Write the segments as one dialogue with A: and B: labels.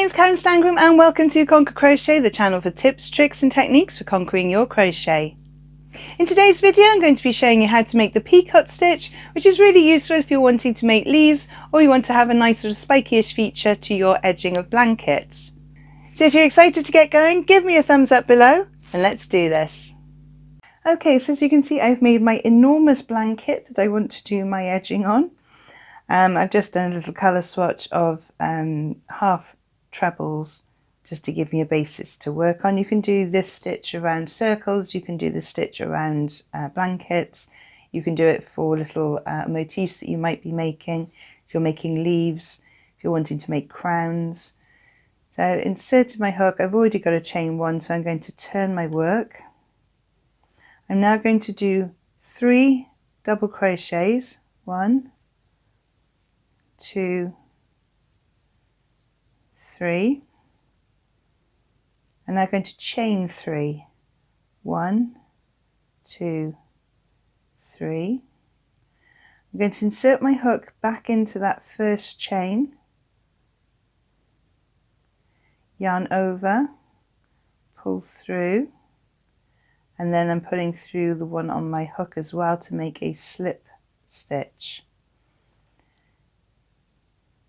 A: name's Karen Stangram and welcome to Conquer Crochet, the channel for tips, tricks and techniques for conquering your crochet. In today's video I'm going to be showing you how to make the picot stitch, which is really useful if you're wanting to make leaves or you want to have a nice sort of spiky-ish feature to your edging of blankets. So if you're excited to get going, give me a thumbs up below and let's do this. Okay, so as you can see I've made my enormous blanket that I want to do my edging on. I've just done a little colour swatch of half trebles just to give me a basis to work on. You can do this stitch around circles, you can do the stitch around blankets, you can do it for little motifs that you might be making, if you're making leaves, if you're wanting to make crowns. So inserted my hook, I've already got a chain one, so I'm going to turn my work. I'm now going to do 3 double crochets, 1, 2, 3. I'm now going to chain 3, 1, 2, 3. I'm going to insert my hook back into that first chain, yarn over, pull through, and then I'm pulling through the one on my hook as well to make a slip stitch.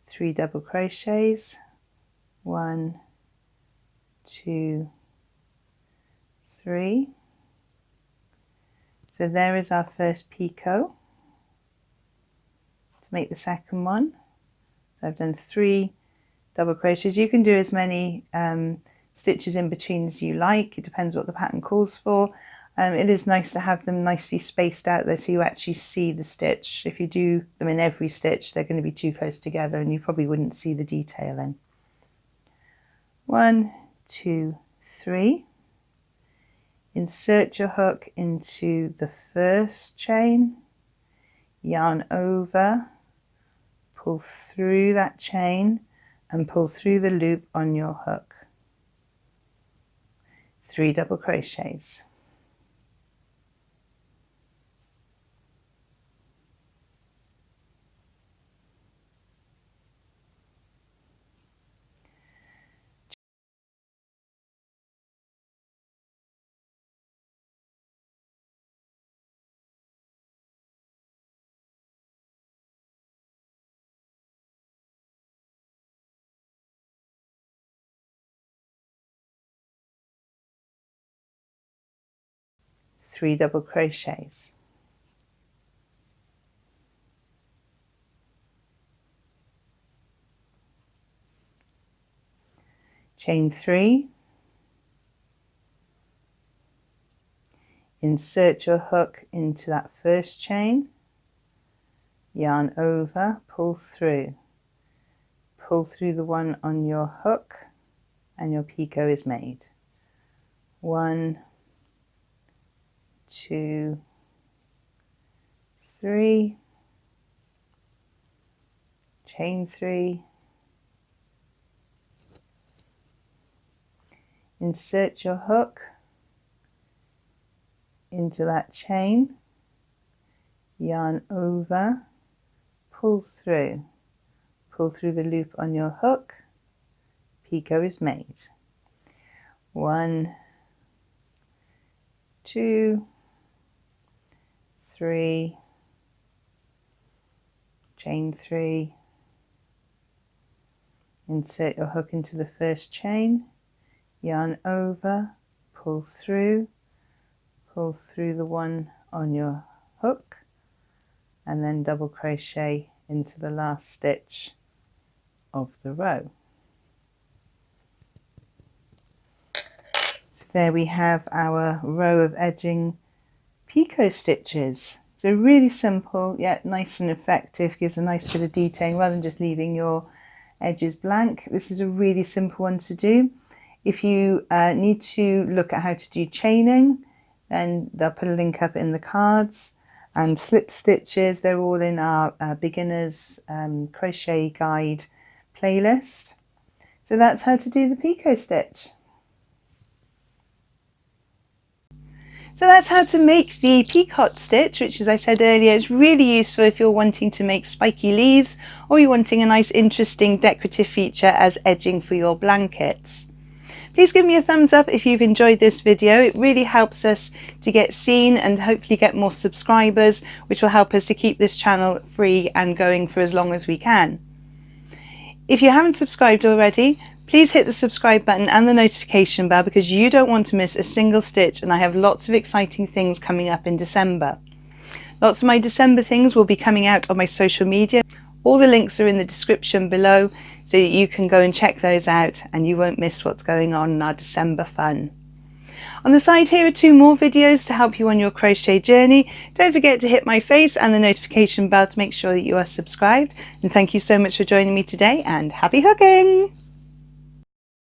A: 3 double crochets, 1, 2, 3. So there is our first picot. To make the second one, so I've done 3 double crochets. You can do as many stitches in between as you like, it depends what the pattern calls for. It is nice to have them nicely spaced out there so you actually see the stitch. If you do them in every stitch they're going to be too close together and you probably wouldn't see the detailing. 1, 2, 3. Insert your hook into the first chain, yarn over, pull through that chain and pull through the loop on your hook. 3 double crochets. Three double crochets. Chain 3. Insert your hook into that first chain, yarn over, pull through the one on your hook and your picot is made. 1, 2, 3, chain 3, insert your hook into that chain, yarn over, pull through the loop on your hook, picot is made. 1, 2, 3, chain 3, insert your hook into the first chain, yarn over, pull through the one on your hook and then double crochet into the last stitch of the row. So there we have our row of edging picot stitches. So really simple yet nice and effective, gives a nice bit of detailing rather than just leaving your edges blank. This is a really simple one to do. If you need to look at how to do chaining, then they'll put a link up in the cards, and slip stitches, they're all in our beginners crochet guide playlist. So that's how to do the picot stitch. So that's how to make the picot stitch, which, as I said earlier, is really useful if you're wanting to make spiky leaves or you're wanting a nice interesting decorative feature as edging for your blankets. Please give me a thumbs up if you've enjoyed this video. It really helps us to get seen and hopefully get more subscribers, which will help us to keep this channel free and going for as long as we can. If you haven't subscribed already, please hit the subscribe button and the notification bell because you don't want to miss a single stitch, and I have lots of exciting things coming up in December. Lots of my December things will be coming out on my social media. All the links are in the description below so that you can go and check those out and you won't miss what's going on in our December fun. On the side here are 2 more videos to help you on your crochet journey. Don't forget to hit my face and the notification bell to make sure that you are subscribed. And thank you so much for joining me today, and happy hooking!